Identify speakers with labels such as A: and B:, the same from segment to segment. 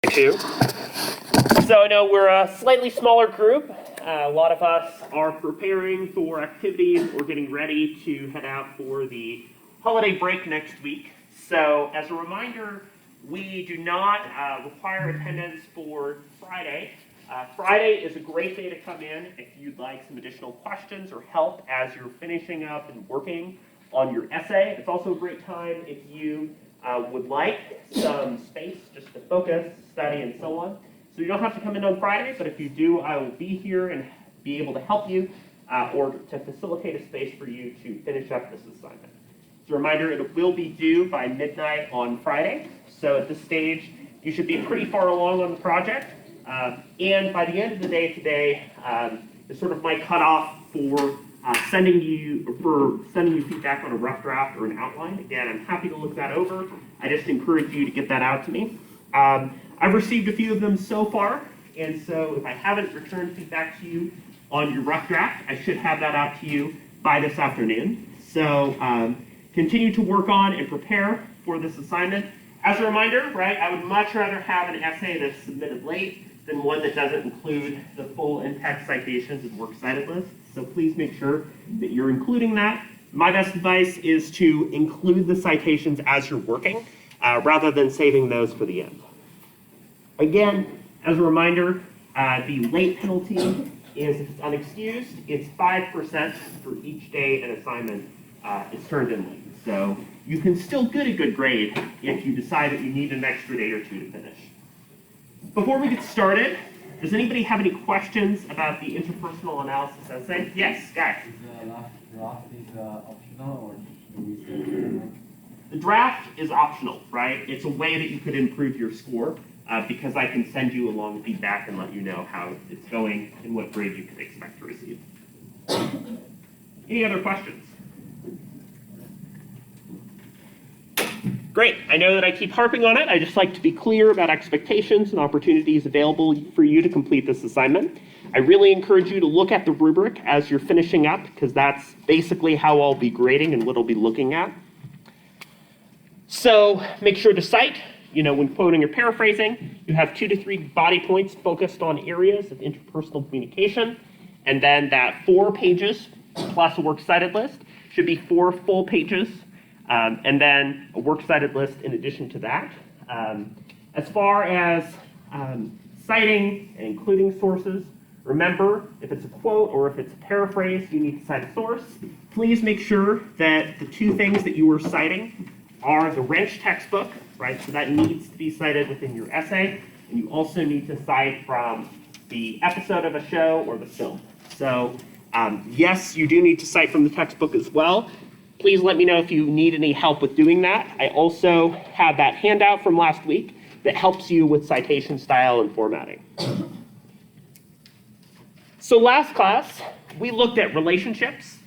A: 2. So I know we're a slightly smaller group. A lot of us are preparing for activities or getting ready to head out for the holiday break next week. So as a reminder, we do not require attendance for Friday. Friday is a great day to come in if you'd like some additional questions or help as you're finishing up and working on your essay. It's also a great time if you would like some space just to focus, study, and so on. So you don't have to come in on Friday, but if you do, I will be here and be able to help you or to facilitate a space for you to finish up this assignment. As a reminder, it will be due by midnight on Friday. So at this stage, you should be pretty far along on the project. And by the end of the day today is sort of my cutoff for sending you feedback on a rough draft or an outline. Again, I'm happy to look that over. I just encourage you to get that out to me. I've received a few of them so far, and so if I haven't returned feedback to you on your rough draft, I should have that out to you by this afternoon. So continue to work on and prepare for this assignment. As a reminder, right, I would much rather have an essay that's submitted late than one that doesn't include the full in-text citations and works cited list. So please make sure that you're including that. My best advice is to include the citations as you're working, rather than saving those for the end. Again, as a reminder, the late penalty is, if it's unexcused, it's 5% for each day an assignment is turned in late. So you can still get a good grade if you decide that you need an extra day or two to finish. Before we get started, does anybody have any questions about the interpersonal analysis essay? Yes, Guy.
B: Is the last draft optional, or do we say?
A: The draft is optional, right? It's a way that you could improve your score because I can send you along feedback and let you know how it's going and what grade you could expect to receive. Any other questions? Great. I know that I keep harping on it. I just like to be clear about expectations and opportunities available for you to complete this assignment. I really encourage you to look at the rubric as you're finishing up because that's basically how I'll be grading and what I'll be looking at. So make sure to cite, when quoting or paraphrasing, you have 2 to 3 body points focused on areas of interpersonal communication. And then that 4 pages plus a works cited list should be 4 full pages. And then a works cited list in addition to that. As far as citing and including sources, remember, if it's a quote or if it's a paraphrase, you need to cite a source. Please make sure that the 2 things that you are citing are the Wrench textbook, right? So that needs to be cited within your essay. And you also need to cite from the episode of a show or the film. So yes, you do need to cite from the textbook as well. Please let me know if you need any help with doing that. I also have that handout from last week that helps you with citation style and formatting. So last class, we looked at relationships,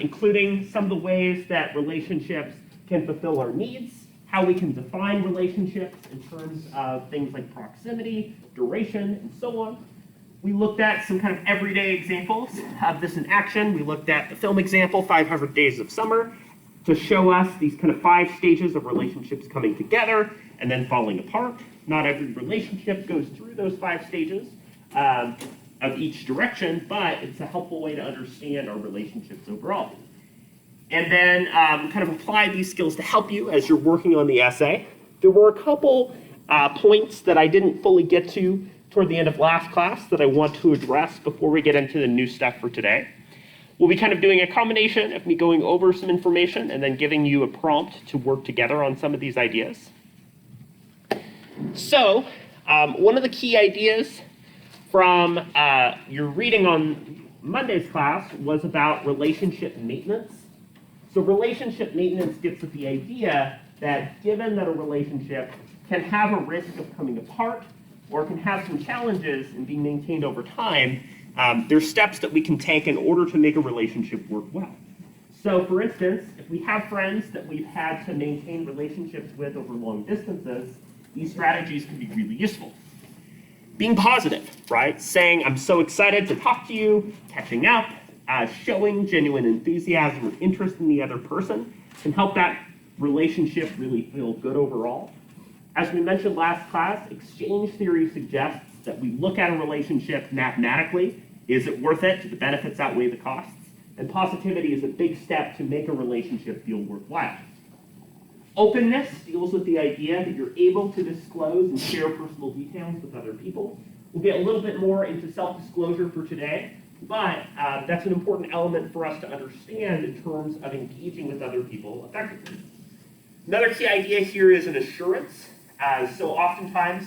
A: including some of the ways that relationships can fulfill our needs, how we can define relationships in terms of things like proximity, duration, and so on. We looked at some kind of everyday examples of this in action. We looked at the film example, 500 Days of Summer, to show us these kind of 5 stages of relationships coming together and then falling apart. Not every relationship goes through those 5 stages of each direction, but it's a helpful way to understand our relationships overall. And then kind of apply these skills to help you as you're working on the essay. There were a couple points that I didn't fully get to toward the end of last class that I want to address before we get into the new stuff for today. We'll be kind of doing a combination of me going over some information and then giving you a prompt to work together on some of these ideas. So one of the key ideas from your reading on Monday's class was about relationship maintenance. So relationship maintenance gets at the idea that given that a relationship can have a risk of coming apart or can have some challenges in being maintained over time, there's steps that we can take in order to make a relationship work well. So for instance, if we have friends that we've had to maintain relationships with over long distances, these strategies can be really useful. Being positive, right? Saying, I'm so excited to talk to you, catching up, showing genuine enthusiasm or interest in the other person can help that relationship really feel good overall. As we mentioned last class, exchange theory suggests that we look at a relationship mathematically. Is it worth it? Do the benefits outweigh the costs? And positivity is a big step to make a relationship feel worthwhile. Openness deals with the idea that you're able to disclose and share personal details with other people. We'll get a little bit more into self-disclosure for today, but that's an important element for us to understand in terms of engaging with other people effectively. Another key idea here is an assurance. So oftentimes,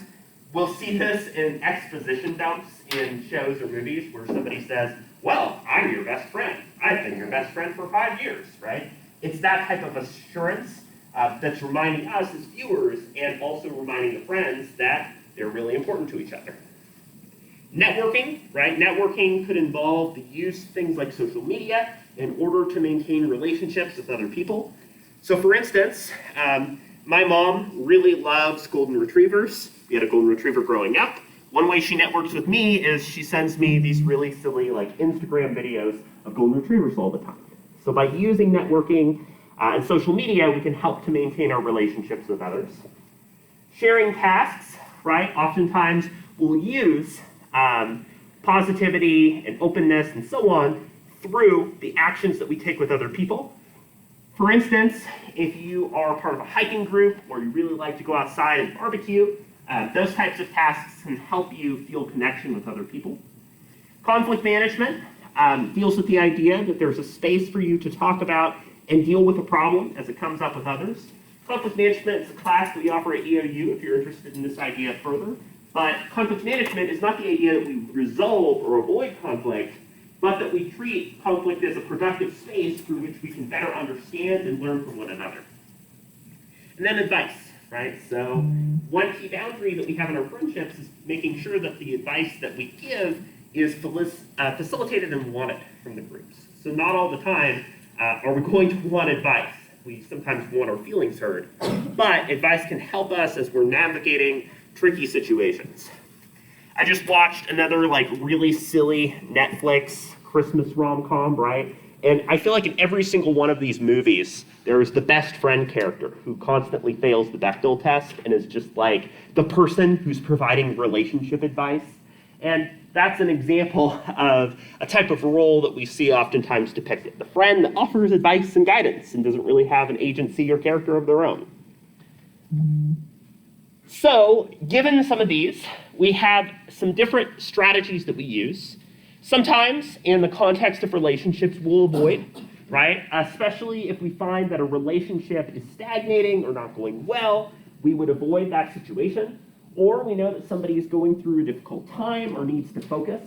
A: we'll see this in exposition dumps in shows or movies where somebody says, well, I'm your best friend. I've been your best friend for 5 years, right? It's that type of assurance that's reminding us as viewers and also reminding the friends that they're really important to each other. Networking, right? Networking could involve the use of things like social media in order to maintain relationships with other people. So for instance, my mom really loves golden retrievers. We had a golden retriever growing up. One way she networks with me is she sends me these really silly like Instagram videos of golden retrievers all the time. So by using networking and social media, we can help to maintain our relationships with others. Sharing tasks, right? Oftentimes we'll use positivity and openness and so on through the actions that we take with other people. For instance, if you are part of a hiking group or you really like to go outside and barbecue, those types of tasks can help you feel connection with other people. Conflict management deals with the idea that there's a space for you to talk about and deal with a problem as it comes up with others. Conflict management is a class that we offer at EOU if you're interested in this idea further. But conflict management is not the idea that we resolve or avoid conflict, but that we treat conflict as a productive space through which we can better understand and learn from one another. And then advice, right? So one key boundary that we have in our friendships is making sure that the advice that we give is facilitated and wanted from the groups. So not all the time are we going to want advice. We sometimes want our feelings heard, but advice can help us as we're navigating tricky situations. I just watched another like really silly Netflix Christmas rom-com, right? And I feel like in every single one of these movies, there is the best friend character who constantly fails the Bechdel test and is just like the person who's providing relationship advice. And that's an example of a type of role that we see oftentimes depicted. The friend that offers advice and guidance and doesn't really have an agency or character of their own. So, given some of these, we have some different strategies that we use. Sometimes, in the context of relationships, we'll avoid, right? Especially if we find that a relationship is stagnating or not going well, we would avoid that situation. Or we know that somebody is going through a difficult time or needs to focus.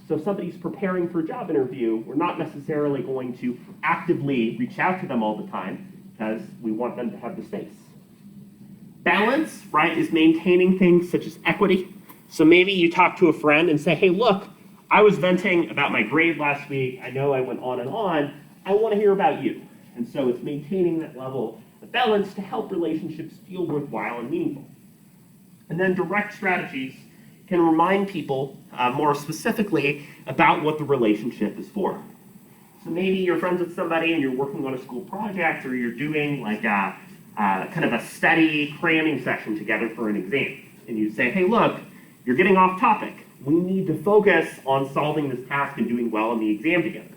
A: So if somebody's preparing for a job interview, we're not necessarily going to actively reach out to them all the time because we want them to have the space. Balance, right, is maintaining things such as equity. So maybe you talk to a friend and say, hey, look, I was venting about my grade last week. I know I went on and on. I want to hear about you. And so it's maintaining that level of balance to help relationships feel worthwhile and meaningful. And then direct strategies can remind people more specifically about what the relationship is for. So maybe you're friends with somebody and you're working on a school project, or you're doing like kind of a study cramming session together for an exam. And you say, hey, look, you're getting off topic. We need to focus on solving this task and doing well in the exam together.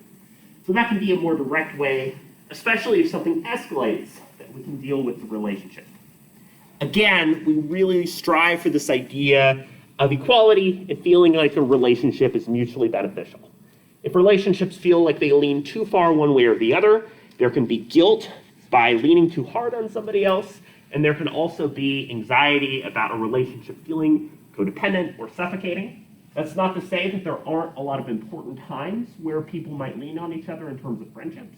A: So that can be a more direct way, especially if something escalates, that we can deal with the relationship. Again, we really strive for this idea of equality and feeling like a relationship is mutually beneficial. If relationships feel like they lean too far one way or the other, there can be guilt by leaning too hard on somebody else, and there can also be anxiety about a relationship feeling codependent or suffocating. That's not to say that there aren't a lot of important times where people might lean on each other in terms of friendships,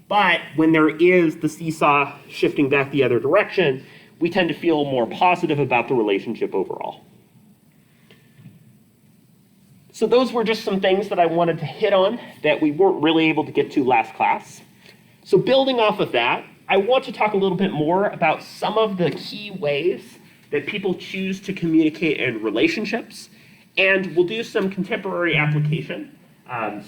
A: but when there is the seesaw shifting back the other direction, we tend to feel more positive about the relationship overall. So those were just some things that I wanted to hit on that we weren't really able to get to last class. So building off of that, I want to talk a little bit more about some of the key ways that people choose to communicate in relationships, and we'll do some contemporary application.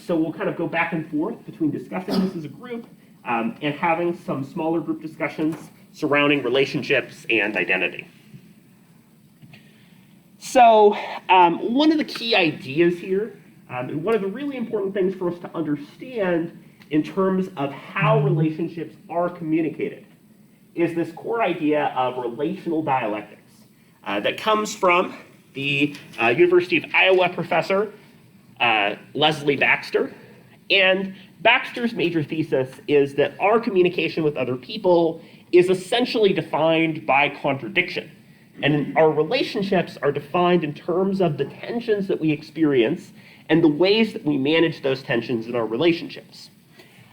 A: So we'll kind of go back and forth between discussing this as a group and having some smaller group discussions surrounding relationships and identity. So one of the key ideas here, and one of the really important things for us to understand in terms of how relationships are communicated, is this core idea of relational dialectics that comes from the University of Iowa professor Leslie Baxter. And Baxter's major thesis is that our communication with other people is essentially defined by contradiction. And our relationships are defined in terms of the tensions that we experience and the ways that we manage those tensions in our relationships.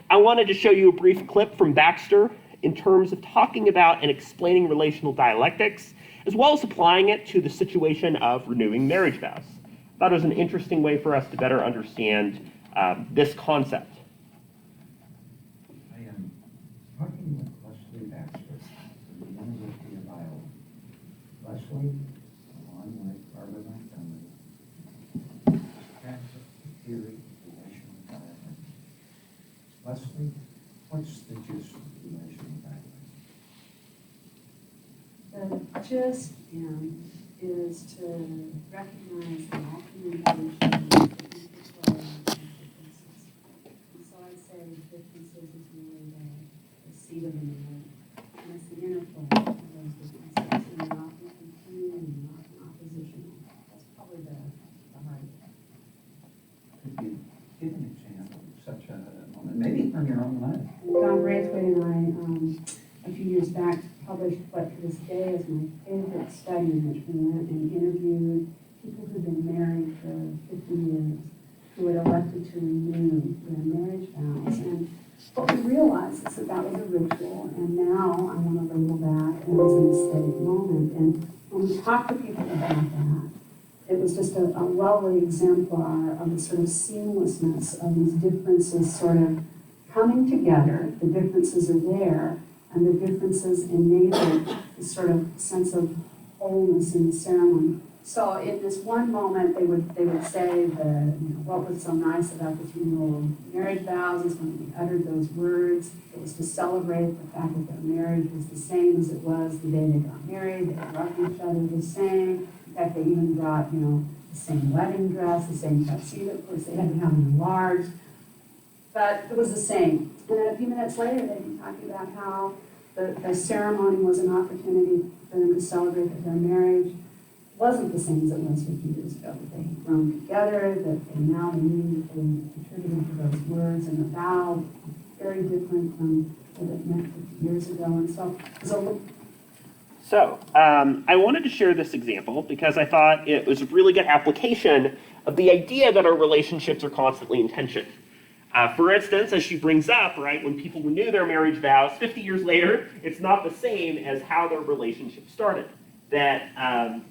A: I wanted to show you a brief clip from Baxter in terms of talking about and explaining relational dialectics, as well as applying it to the situation of renewing marriage vows. I thought it was an interesting way for us to better understand this concept.
B: I am talking with Leslie Baxter from the University of Iowa. Leslie, along with Barbara Montgomery, practice the theory of relational dialectics. Leslie, what's the gist of relational dialectics?
C: The gist is to recognize that all communication is interplay and differences. And so I say differences is really the seed of the matter. And it's the interplay of those differences. And they're not competing and not oppositional. That's probably the heart of it.
B: Could you give an example of such a moment, maybe from your own life?
C: Don Braithwaite and I, a few years back, published what to this day is my favorite study, in which we went and interviewed people who'd been married for 50 years, who had elected to renew their marriage vows. And what we realized is that that was a ritual, and now I want to label that as an aesthetic moment. And when we talked to people about that, it was just a lovely exemplar of the sort of seamlessness of these differences sort of coming together. The differences are there, and the differences enable this sort of sense of wholeness in the ceremony. So in this one moment, they would say what was so nice about this renewal of marriage vows is when we uttered those words. It was to celebrate the fact that their marriage was the same as it was the day they got married. They loved each other the same. In fact, they even brought the same wedding dress, the same tuxedo. Of course, they had to have it enlarged. But it was the same. And then a few minutes later, they'd be talking about how the ceremony was an opportunity for them to celebrate that their marriage wasn't the same as it was 50 years ago, that they had grown together, that they now knew that they contributed to those words, and the vow very different from what it meant 50 years ago. And
A: So I wanted to share this example because I thought it was a really good application of the idea that our relationships are constantly in tension. For instance, as she brings up, right, when people renew their marriage vows 50 years later, it's not the same as how their relationship started. That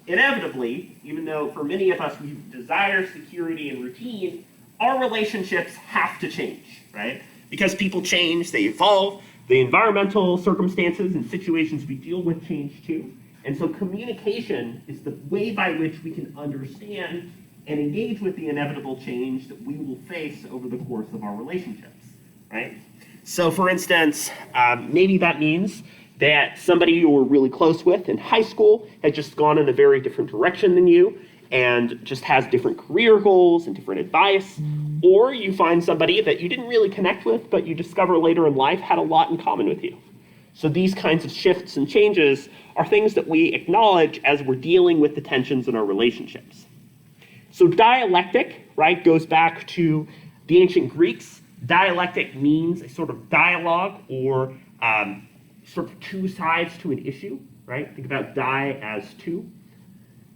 A: inevitably, even though for many of us we desire security and routine, our relationships have to change, right? Because people change, they evolve, the environmental circumstances and situations we deal with change too. And so communication is the way by which we can understand and engage with the inevitable change that we will face over the course of our relationships, right? So for instance, maybe that means that somebody you were really close with in high school had just gone in a very different direction than you and just has different career goals and different advice. Or you find somebody that you didn't really connect with, but you discover later in life had a lot in common with you. So these kinds of shifts and changes are things that we acknowledge as we're dealing with the tensions in our relationships. So dialectic, right, goes back to the ancient Greeks. Dialectic means a sort of dialogue or sort of two sides to an issue, right? Think about die as two.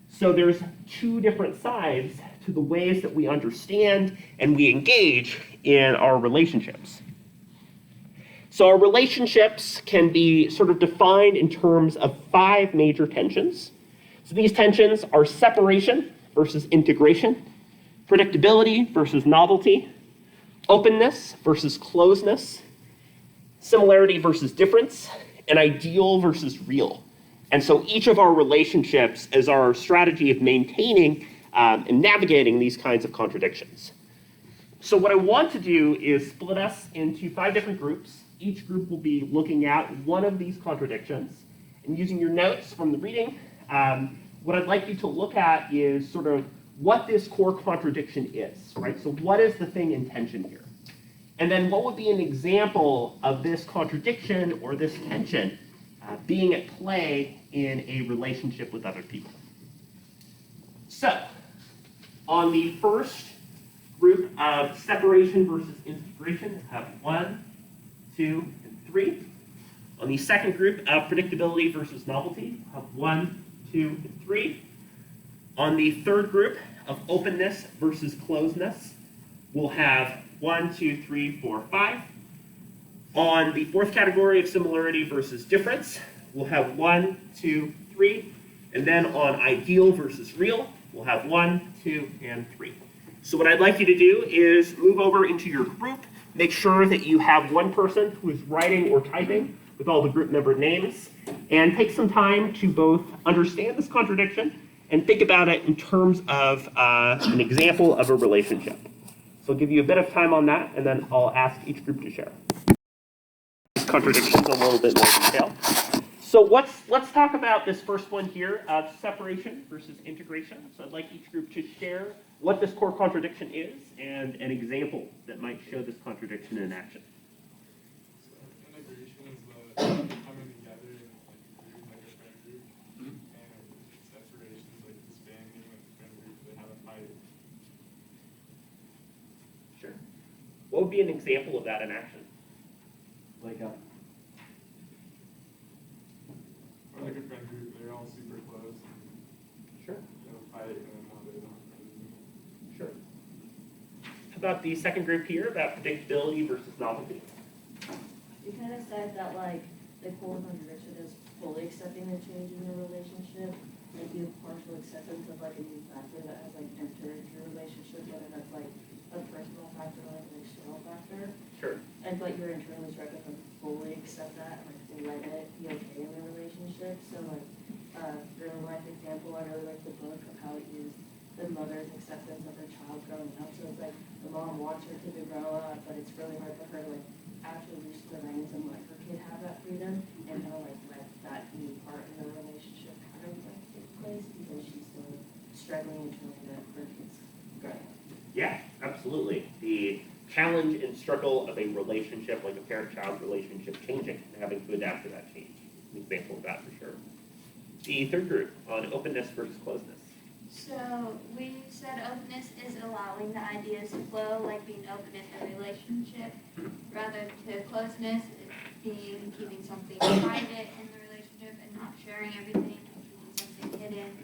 A: So there's two different sides to the ways that we understand and we engage in our relationships. So our relationships can be sort of defined in terms of 5 major tensions. So these tensions are separation versus integration, predictability versus novelty, openness versus closeness, similarity versus difference, and ideal versus real. And so each of our relationships is our strategy of maintaining and navigating these kinds of contradictions. So what I want to do is split us into 5 different groups. Each group will be looking at one of these contradictions. And using your notes from the reading, what I'd like you to look at is sort of what this core contradiction is, right? So what is the thing in tension here? And then what would be an example of this contradiction or this tension being at play in a relationship with other people? So, on the first group of separation versus integration, have 1, 2, and 3. On the second group of predictability versus novelty, have 1, 2, and 3. On the third group of openness versus closedness, we'll have 1, 2, 3, 4, 5. On the fourth category of similarity versus difference, we'll have 1, 2, 3. And then on ideal versus real, we'll have 1, 2, and 3. So what I'd like you to do is move over into your group, make sure that you have one person who is writing or typing with all the group member names, and take some time to both understand this contradiction and think about it in terms of an example of a relationship. So I'll give you a bit of time on that, and then I'll ask each group to share these contradictions in a little bit more detail. So let's talk about this first one here of separation versus integration. So I'd like each group to share what this core contradiction is and an example that might show this contradiction in action.
D: So integration is the coming together in like a friend group, and separation is like disbanding like a friend group that have a fight.
A: Sure. What would be an example of that in action?
D: Like a or like a friend group, they're all super close. And
A: Sure.
D: they have a fight, and then now they're not friends anymore.
A: Sure. How about the second group here about predictability versus novelty?
E: You kind of said that like the core contradiction is fully accepting the change in your relationship, like you have partial acceptance of like a new factor that has like entered your relationship, whether that's like a personal factor or like an external factor.
A: Sure.
E: And but you're internally struggling to fully accept that and like let it be okay in the relationship. So like real life example, I really like the book of how it used the mother's acceptance of her child growing up. So it's like the mom wants her kid to grow up, but it's really hard for her to like actually reach the reins and let her kid have that freedom and kind of like let that new part in the relationship kind of like take place because she's still struggling internally that her kid's growing up.
A: Yeah, absolutely. The challenge and struggle of a relationship, like a parent-child relationship, changing and having to adapt to that change. An example of that for sure. The third group on openness versus closeness.
F: So we said openness is allowing the ideas to flow, like being open in the relationship, rather to closeness being keeping something private in the relationship and not sharing everything and keeping something hidden.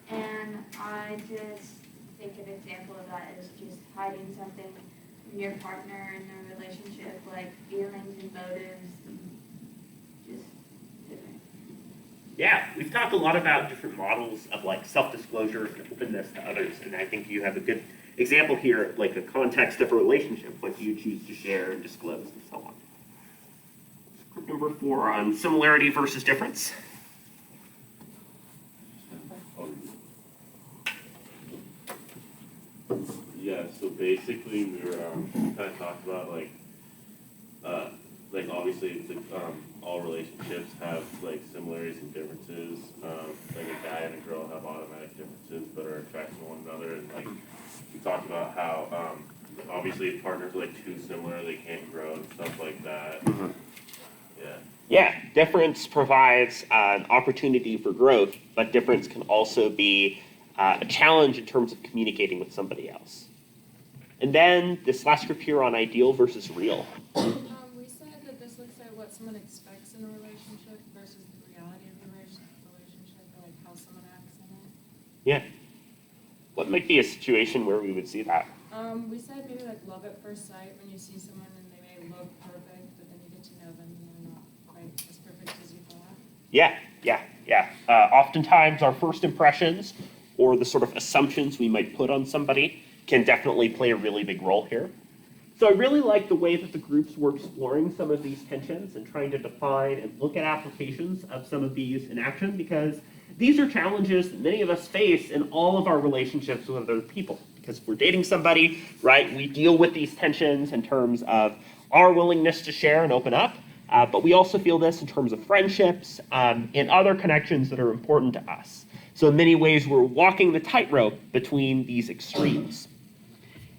F: And I just think an example of that is just hiding something from your partner in the relationship, like feelings and motives, and just different.
A: Yeah, we've talked a lot about different models of like self-disclosure and openness to others, and I think you have a good example here of like a context of a relationship, what you choose to share and disclose and so on. Group number 4 on similarity versus difference.
G: Yeah, so basically we were kind of talked about like obviously it's all relationships have like similarities and differences. Like a guy and a girl have automatic differences but are attracted to one another, and like we talked about how obviously if partners are like too similar they can't grow and stuff like that.
A: Mm-hmm.
G: Yeah.
A: Yeah, difference provides an opportunity for growth, but difference can also be a challenge in terms of communicating with somebody else. And then this last group here on ideal versus real.
H: We said that this looks at what someone expects in a relationship versus the reality of the relationship, or like how someone acts in it.
A: Yeah. What might be a situation where we would see that?
H: We said maybe like love at first sight, when you see someone and they may look perfect, but then you get to know them and they're not quite as perfect as you thought.
A: Yeah. Oftentimes our first impressions or the sort of assumptions we might put on somebody can definitely play a really big role here. So I really like the way that the groups were exploring some of these tensions and trying to define and look at applications of some of these in action, because these are challenges that many of us face in all of our relationships with other people. Because if we're dating somebody, right, we deal with these tensions in terms of our willingness to share and open up, but we also feel this in terms of friendships and other connections that are important to us. So in many ways, we're walking the tightrope between these extremes.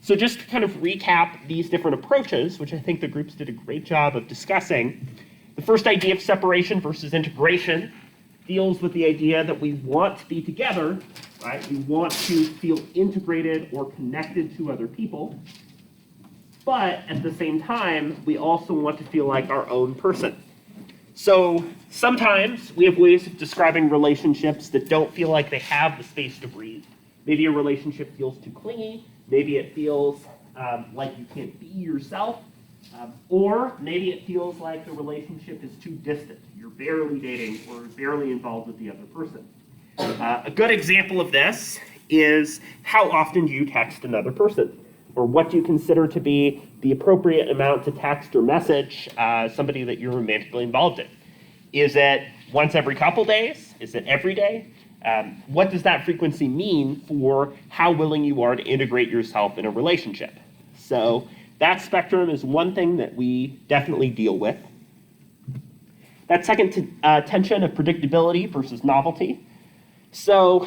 A: So just to kind of recap these different approaches, which I think the groups did a great job of discussing, the first idea of separation versus integration deals with the idea that we want to be together, right? We want to feel integrated or connected to other people, but at the same time, we also want to feel like our own person. So sometimes we have ways of describing relationships that don't feel like they have the space to breathe. Maybe a relationship feels too clingy. Maybe it feels like you can't be yourself. Or maybe it feels like the relationship is too distant. You're barely dating or barely involved with the other person. A good example of this is how often do you text another person? Or what do you consider to be the appropriate amount to text or message somebody that you're romantically involved in? Is it once every couple days? Is it every day? What does that frequency mean for how willing you are to integrate yourself in a relationship? So that spectrum is one thing that we definitely deal with. That second tension of predictability versus novelty. So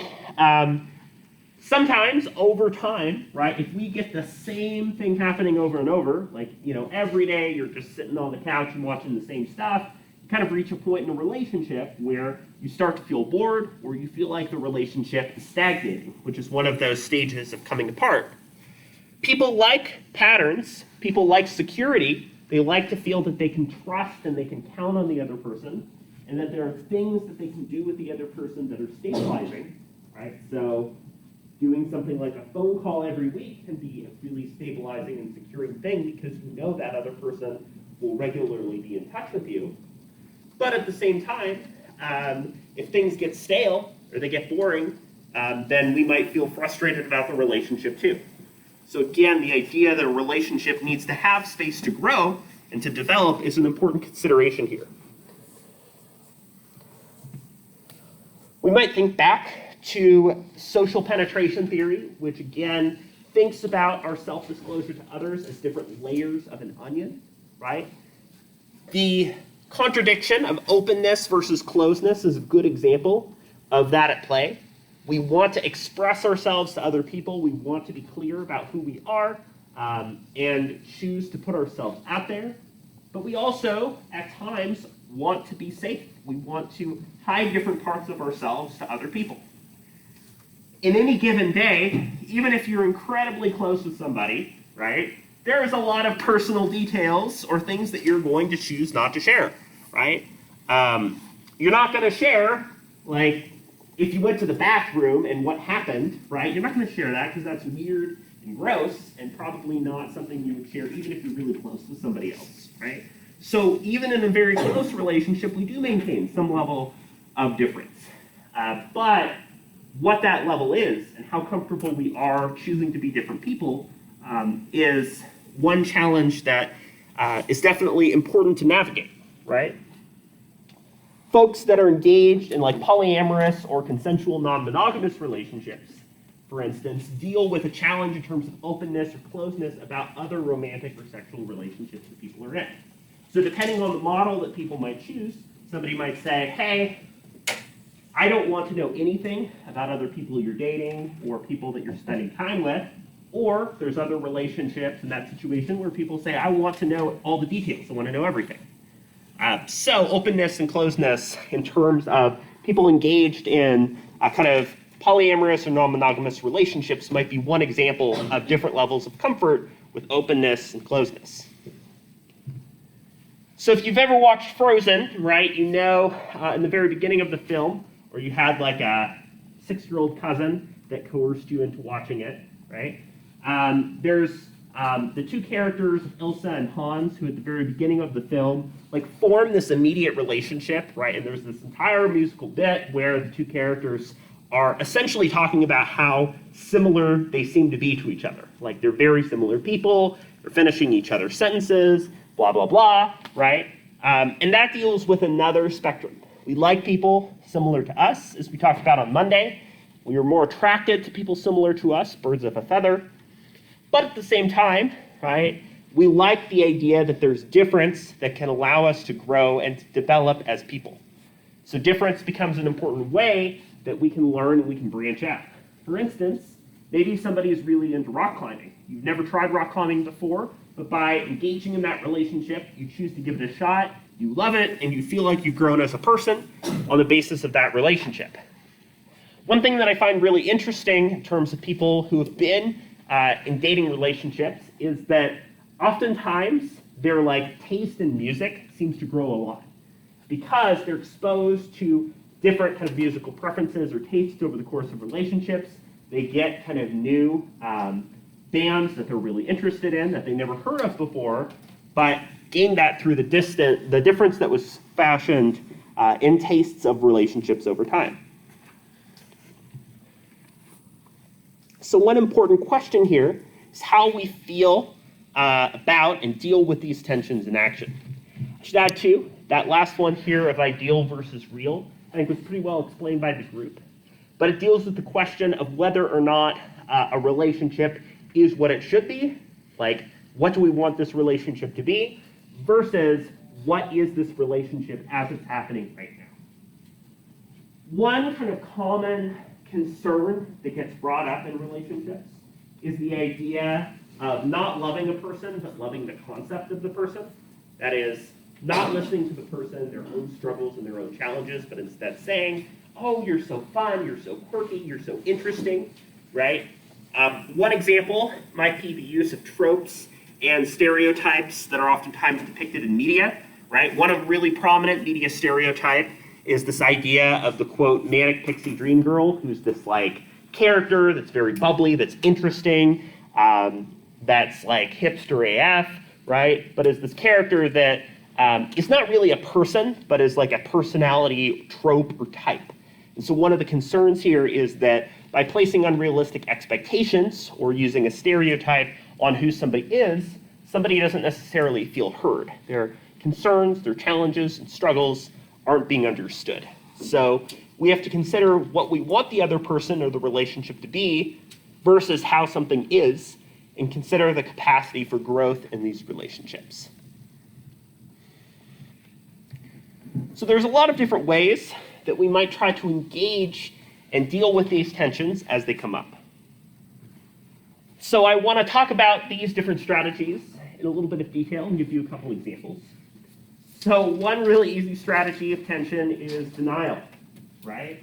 A: sometimes over time, right, if we get the same thing happening over and over, like, every day you're just sitting on the couch and watching the same stuff, you kind of reach a point in a relationship where you start to feel bored or you feel like the relationship is stagnating, which is one of those stages of coming apart. People like patterns, people like security, they like to feel that they can trust and they can count on the other person, and that there are things that they can do with the other person that are stabilizing, right? So doing something like a phone call every week can be a really stabilizing and securing thing because you know that other person will regularly be in touch with you. But at the same time, if things get stale or they get boring, then we might feel frustrated about the relationship too. So again, the idea that a relationship needs to have space to grow and to develop is an important consideration here. We might think back to social penetration theory, which again thinks about our self-disclosure to others as different layers of an onion, right? The contradiction of openness versus closeness is a good example of that at play. We want to express ourselves to other people. We want to be clear about who we are and choose to put ourselves out there. But we also, at times, want to be safe. We want to hide different parts of ourselves to other people. In any given day, even if you're incredibly close with somebody, right, there is a lot of personal details or things that you're going to choose not to share, right? You're not going to share, like, if you went to the bathroom and what happened, right? You're not going to share that because that's weird and gross and probably not something you would share even if you're really close with somebody else, right? So even in a very close relationship, we do maintain some level of difference. But what that level is and how comfortable we are choosing to be different people is one challenge that is definitely important to navigate, right? Folks that are engaged in like polyamorous or consensual non-monogamous relationships, for instance, deal with a challenge in terms of openness or closeness about other romantic or sexual relationships that people are in. So depending on the model that people might choose, somebody might say, hey, I don't want to know anything about other people you're dating or people that you're spending time with. Or there's other relationships in that situation where people say, I want to know all the details. I want to know everything. So openness and closeness in terms of people engaged in kind of polyamorous or non-monogamous relationships might be one example of different levels of comfort with openness and closeness. So if you've ever watched Frozen, right, you know in the very beginning of the film, or you had like a 6-year-old cousin that coerced you into watching it, right? There's the two characters, Elsa and Hans, who at the very beginning of the film, like form this immediate relationship, right? And there's this entire musical bit where the two characters are essentially talking about how similar they seem to be to each other. Like they're very similar people, they're finishing each other's sentences, blah, blah, blah, right? And that deals with another spectrum. We like people similar to us, as we talked about on Monday. We are more attracted to people similar to us, birds of a feather. But at the same time, right, we like the idea that there's difference that can allow us to grow and to develop as people. So difference becomes an important way that we can learn and we can branch out. For instance, maybe somebody is really into rock climbing. You've never tried rock climbing before, but by engaging in that relationship, you choose to give it a shot, you love it, and you feel like you've grown as a person on the basis of that relationship. One thing that I find really interesting in terms of people who have been in dating relationships is that oftentimes their taste in music seems to grow a lot because they're exposed to different kind of musical preferences or tastes over the course of relationships. They get kind of new bands that they're really interested in that they never heard of before, but gain that through the difference that was fashioned in tastes of relationships over time. So one important question here is how we feel about and deal with these tensions in action. I should add too, that last one here of ideal versus real, I think was pretty well explained by the group. But it deals with the question of whether or not a relationship is what it should be, like what do we want this relationship to be, versus what is this relationship as it's happening right now. One kind of common concern that gets brought up in relationships is the idea of not loving a person, but loving the concept of the person. That is, not listening to the person, their own struggles and their own challenges, but instead saying, oh, you're so fun, you're so quirky, you're so interesting, right? One example might be the use of tropes and stereotypes that are oftentimes depicted in media, right? One of really prominent media stereotype is this idea of the, quote, manic pixie dream girl, who's this character that's very bubbly, that's interesting, that's hipster AF, right? But is this character that is not really a person, but is a personality trope or type. And so one of the concerns here is that by placing unrealistic expectations or using a stereotype on who somebody is, somebody doesn't necessarily feel heard. Their concerns, their challenges, and struggles aren't being understood. So we have to consider what we want the other person or the relationship to be versus how something is, and consider the capacity for growth in these relationships. So there's a lot of different ways that we might try to engage and deal with these tensions as they come up. So I want to talk about these different strategies in a little bit of detail and give you a couple examples. So one really easy strategy of tension is denial, right?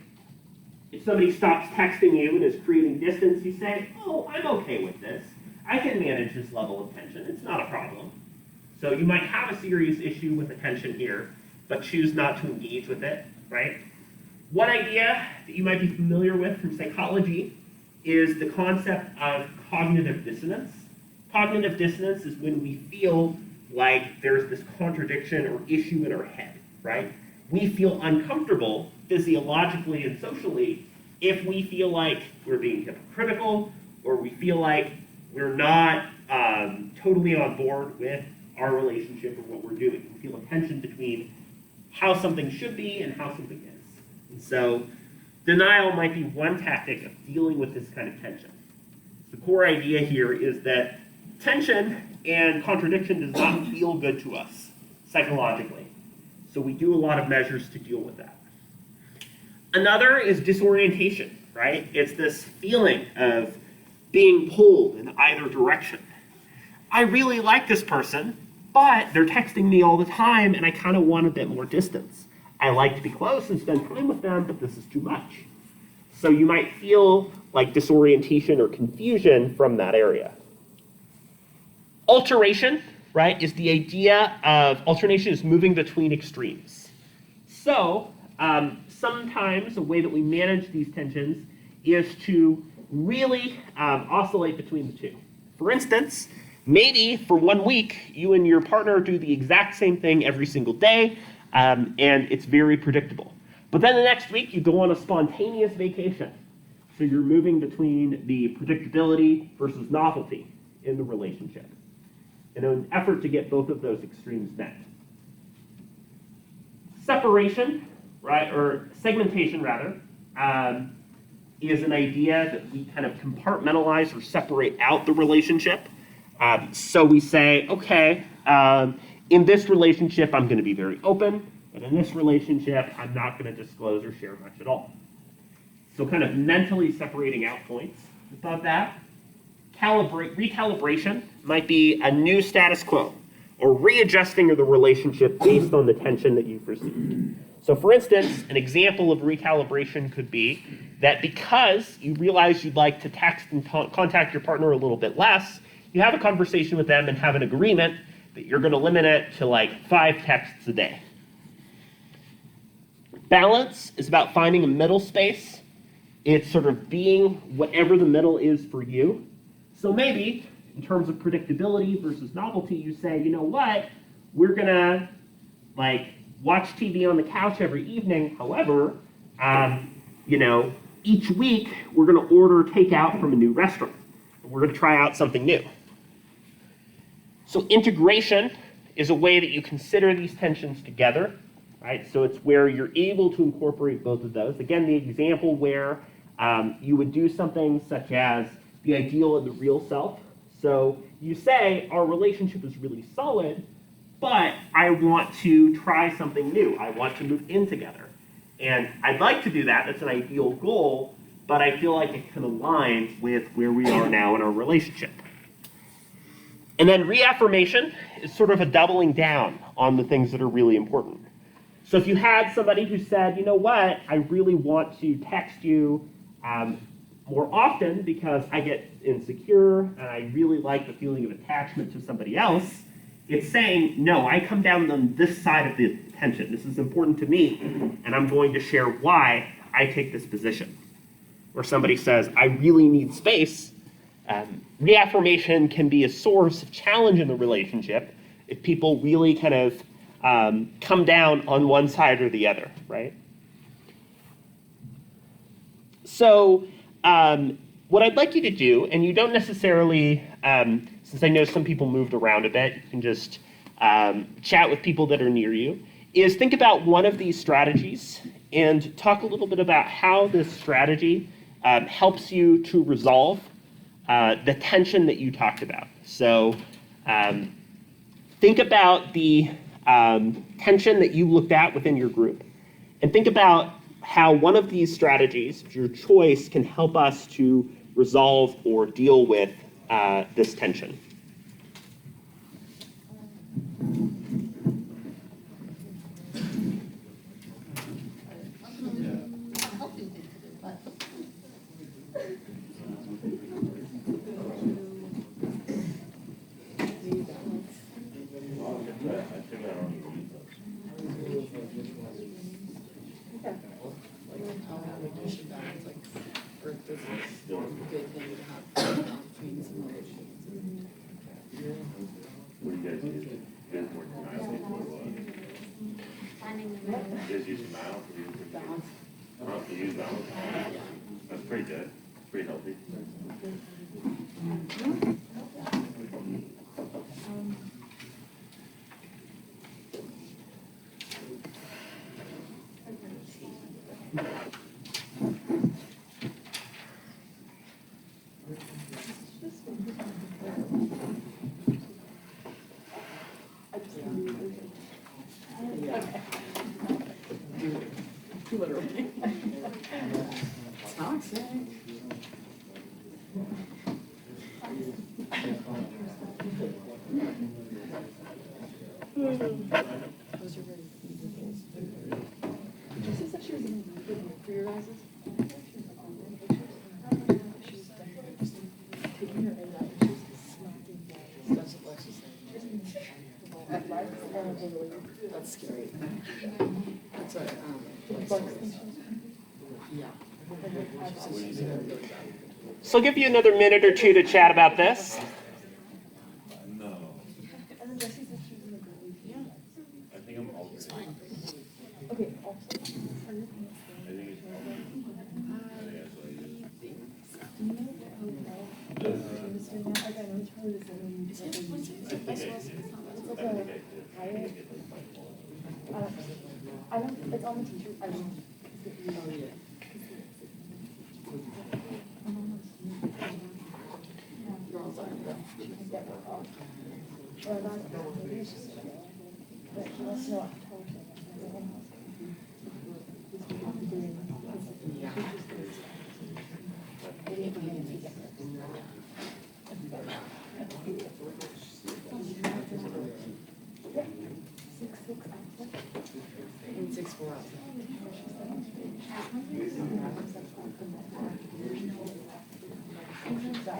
A: If somebody stops texting you and is creating distance, you say, oh, I'm okay with this. I can manage this level of tension. It's not a problem. So you might have a serious issue with the tension here, but choose not to engage with it, right? One idea that you might be familiar with from psychology is the concept of cognitive dissonance. Cognitive dissonance is when we feel like there's this contradiction or issue in our head, right? We feel uncomfortable physiologically and socially if we feel like we're being hypocritical or we feel like we're not totally on board with our relationship or what we're doing. We feel a tension between how something should be and how something is. And so denial might be one tactic of dealing with this kind of tension. The core idea here is that tension and contradiction does not feel good to us psychologically. So we do a lot of measures to deal with that. Another is disorientation, right? It's this feeling of being pulled in either direction. I really like this person, but they're texting me all the time and I kind of want a bit more distance. I like to be close and spend time with them, but this is too much. So you might feel like disorientation or confusion from that area. Alteration, right, is the idea of alternation is moving between extremes. So sometimes a way that we manage these tensions is to really oscillate between the two. For instance, maybe for 1 week, you and your partner do the exact same thing every single day, and it's very predictable. But then the next week, you go on a spontaneous vacation. So you're moving between the predictability versus novelty in the relationship in an effort to get both of those extremes met. Separation, right, or segmentation rather, is an idea that we kind of compartmentalize or separate out the relationship. So we say, okay, in this relationship, I'm going to be very open, but in this relationship, I'm not going to disclose or share much at all. So kind of mentally separating out points. Above that, recalibration might be a new status quo or readjusting of the relationship based on the tension that you've received. So for instance, an example of recalibration could be that because you realize you'd like to text and contact your partner a little bit less, you have a conversation with them and have an agreement that you're going to limit it to like 5 texts a day. Balance is about finding a middle space. It's sort of being whatever the middle is for you. So maybe, in terms of predictability versus novelty, you say, you know what, we're going to like watch TV on the couch every evening. However, each week we're going to order takeout from a new restaurant. We're going to try out something new. So integration is a way that you consider these tensions together, right? So it's where you're able to incorporate both of those. Again, the example where you would do something such as the ideal and the real self. So you say, our relationship is really solid, but I want to try something new. I want to move in together. And I'd like to do that. That's an ideal goal, but I feel like it can align with where we are now in our relationship. And then reaffirmation is sort of a doubling down on the things that are really important. So if you had somebody who said, you know what, I really want to text you more often because I get insecure and I really like the feeling of attachment to somebody else, it's saying, no, I come down on this side of the tension. This is important to me, and I'm going to share why I take this position. Or somebody says, I really need space. Reaffirmation can be a source of challenge in the relationship if people really kind of come down on one side or the other, right? So what I'd like you to do, and you don't necessarily, since I know some people moved around a bit, you can just chat with people that are near you, is think about one of these strategies and talk a little bit about how this strategy helps you to resolve the tension that you talked about. So think about the tension that you looked at within your group, and think about how one of these strategies, your choice, can help us to resolve or deal with this tension.
G: What do you guys use? You guys more denial or what?
F: Finding the middle.
G: You guys use denial? You use balance? That's pretty good. Pretty healthy.
I: Literally. Toxic. Those are very She said she was in for your guys'. She's definitely taking her in that. She's smacking balls. That's what Lexi's saying. That's scary. That's what, yeah.
A: So I'll give you another minute or two to chat about this.
G: No. I think I'm all fine.
I: Okay,
G: I think it's
I: it's on the t-shirt. I don't know. Girls are she can get her off. Or not, maybe it's just but she wants to know how to talk to everyone else. Yeah.
H: And 6'4".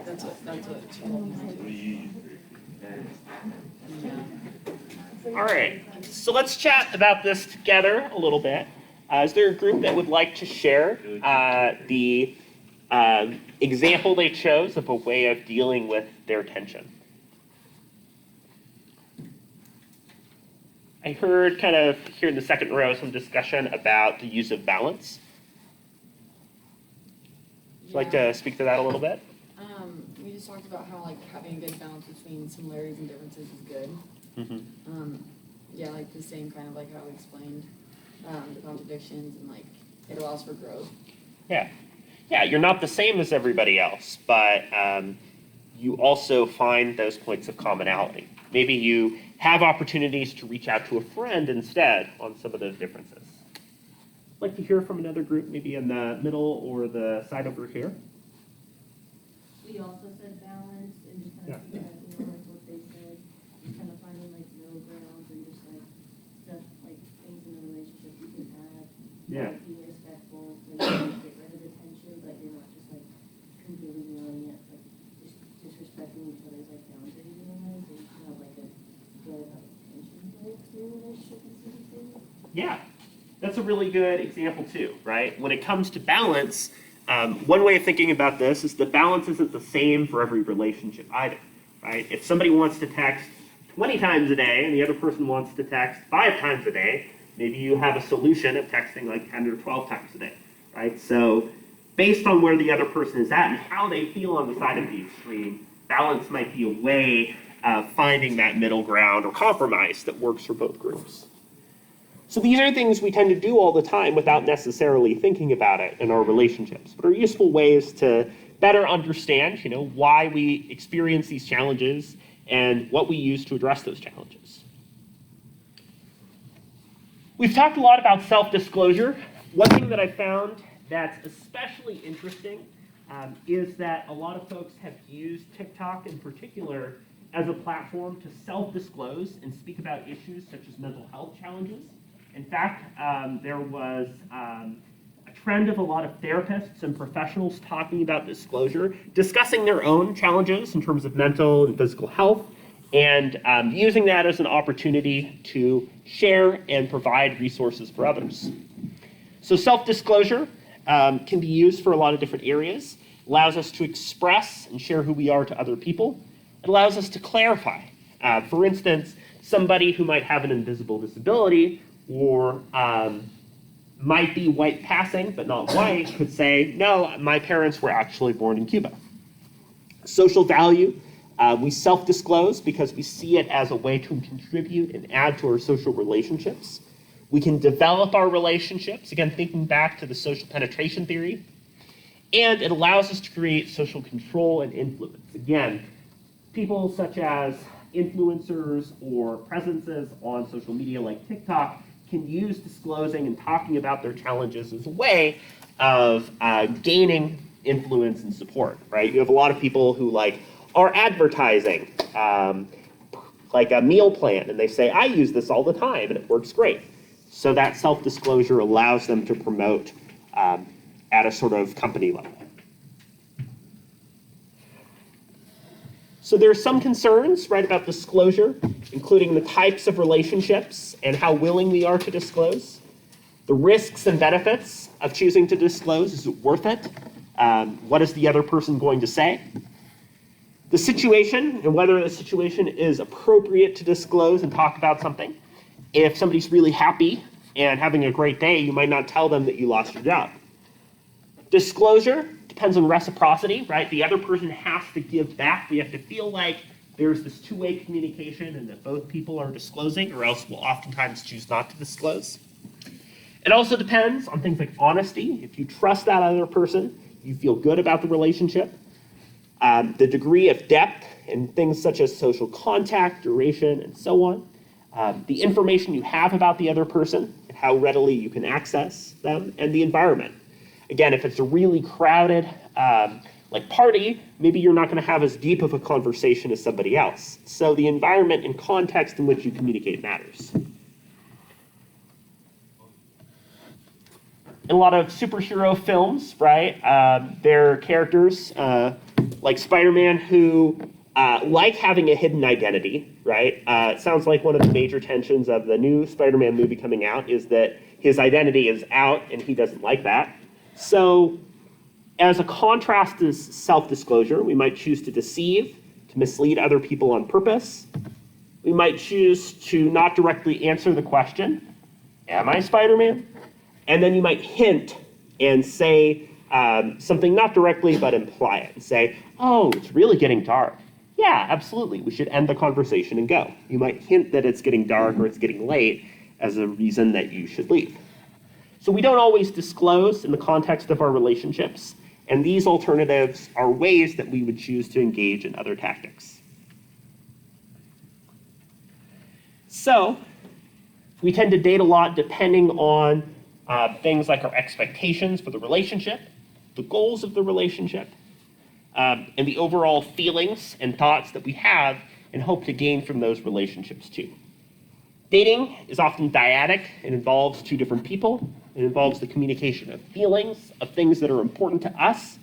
H: That's what.
A: All right, so let's chat about this together a little bit. Is there a group that would like to share the example they chose of a way of dealing with their tension? I heard kind of here in the second row some discussion about the use of balance. Would you like to speak to that a little bit?
J: We just talked about how like having a good balance between similarities and differences is good.
A: Mm-hmm.
J: Yeah, like the same kind of like how we explained the contradictions and like it allows for growth.
A: Yeah. Yeah, you're not the same as everybody else, but you also find those points of commonality. Maybe you have opportunities to reach out to a friend instead on some of those differences. I'd like to hear from another group, maybe in the middle or the side over here.
E: We also said balance and just kind of like what they said, just kind of finding like middle grounds and just like stuff like things in the relationship you can add.
A: Yeah.
E: Like, be respectful, like get rid of the tension, but you're not just like completely yelling at like just disrespecting each other's like boundaries in a way, so you can have like a good like tension break to your relationship instead of things.
A: Yeah, that's a really good example too, right? When it comes to balance, one way of thinking about this is that balance isn't the same for every relationship either, right? If somebody wants to text 20 times a day and the other person wants to text 5 times a day, maybe you have a solution of texting like 10 or 12 times a day, right? So based on where the other person is at and how they feel on the side of the extreme, balance might be a way of finding that middle ground or compromise that works for both groups. So these are things we tend to do all the time without necessarily thinking about it in our relationships, but are useful ways to better understand, why we experience these challenges and what we use to address those challenges. We've talked a lot about self-disclosure. One thing that I found that's especially interesting is that a lot of folks have used TikTok in particular as a platform to self-disclose and speak about issues such as mental health challenges. In fact, there was a trend of a lot of therapists and professionals talking about disclosure, discussing their own challenges in terms of mental and physical health, and using that as an opportunity to share and provide resources for others. So self-disclosure can be used for a lot of different areas. It allows us to express and share who we are to other people. It allows us to clarify. For instance, somebody who might have an invisible disability or might be white passing but not white could say, no, my parents were actually born in Cuba. Social value, we self-disclose because we see it as a way to contribute and add to our social relationships. We can develop our relationships, again, thinking back to the social penetration theory, and it allows us to create social control and influence. Again, people such as influencers or presences on social media like TikTok can use disclosing and talking about their challenges as a way of gaining influence and support, right? You have a lot of people who are advertising like a meal plan, and they say, I use this all the time, and it works great. So that self-disclosure allows them to promote at a sort of company level. So there are some concerns, right, about disclosure, including the types of relationships and how willing we are to disclose. The risks and benefits of choosing to disclose, is it worth it? What is the other person going to say? The situation and whether the situation is appropriate to disclose and talk about something. If somebody's really happy and having a great day, you might not tell them that you lost your job. Disclosure depends on reciprocity, right? The other person has to give back. We have to feel like there's this two-way communication and that both people are disclosing, or else we'll oftentimes choose not to disclose. It also depends on things like honesty. If you trust that other person, you feel good about the relationship. The degree of depth and things such as social contact, duration, and so on. The information you have about the other person and how readily you can access them, and the environment. Again, if it's a really crowded, like party, maybe you're not going to have as deep of a conversation as somebody else. So the environment and context in which you communicate matters. In a lot of superhero films, right, there are characters like Spider-Man who like having a hidden identity, right? It sounds like one of the major tensions of the new Spider-Man movie coming out is that his identity is out and he doesn't like that. So as a contrast to self-disclosure, we might choose to deceive, to mislead other people on purpose. We might choose to not directly answer the question, am I Spider-Man? And then you might hint and say something not directly, but imply it and say, oh, it's really getting dark. Yeah, absolutely. We should end the conversation and go. You might hint that it's getting dark or it's getting late as a reason that you should leave. So we don't always disclose in the context of our relationships, and these alternatives are ways that we would choose to engage in other tactics. So we tend to date a lot depending on things like our expectations for the relationship, the goals of the relationship, and the overall feelings and thoughts that we have and hope to gain from those relationships too. Dating is often dyadic. It involves two different people. It involves the communication of feelings, of things that are important to us.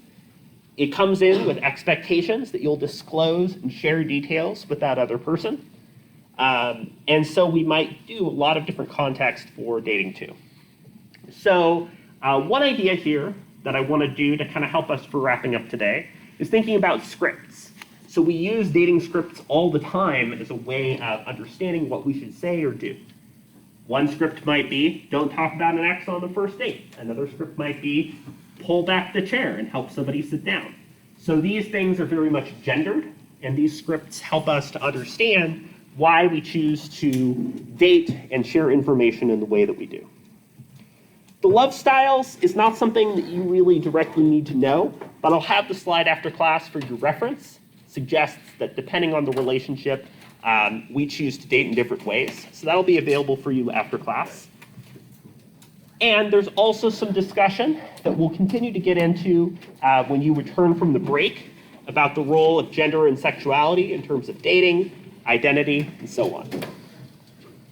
A: It comes in with expectations that you'll disclose and share details with that other person. And so we might do a lot of different contexts for dating too. So one idea here that I want to do to kind of help us for wrapping up today is thinking about scripts. So we use dating scripts all the time as a way of understanding what we should say or do. One script might be, don't talk about an ex on the first date. Another script might be, pull back the chair and help somebody sit down. So these things are very much gendered, and these scripts help us to understand why we choose to date and share information in the way that we do. The love styles is not something that you really directly need to know, but I'll have the slide after class for your reference. Suggests that depending on the relationship, we choose to date in different ways. So that'll be available for you after class. And there's also some discussion that we'll continue to get into when you return from the break about the role of gender and sexuality in terms of dating, identity, and so on.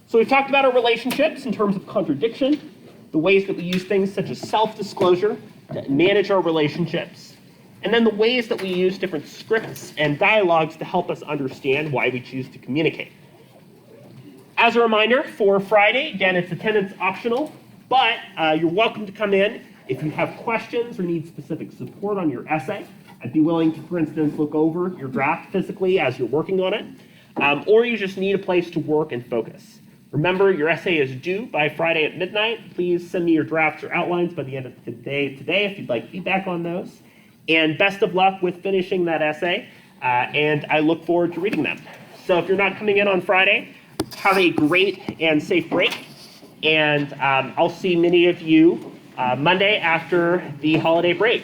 A: So we've talked about our relationships in terms of contradiction, the ways that we use things such as self-disclosure to manage our relationships, and then the ways that we use different scripts and dialogues to help us understand why we choose to communicate. As a reminder, for Friday, again, it's attendance optional, but you're welcome to come in if you have questions or need specific support on your essay. I'd be willing to, for instance, look over your draft physically as you're working on it, or you just need a place to work and focus. Remember, your essay is due by Friday at midnight. Please send me your drafts or outlines by the end of today if you'd like feedback on those. And best of luck with finishing that essay, and I look forward to reading them. So if you're not coming in on Friday, have a great and safe break, and I'll see many of you Monday after the holiday break.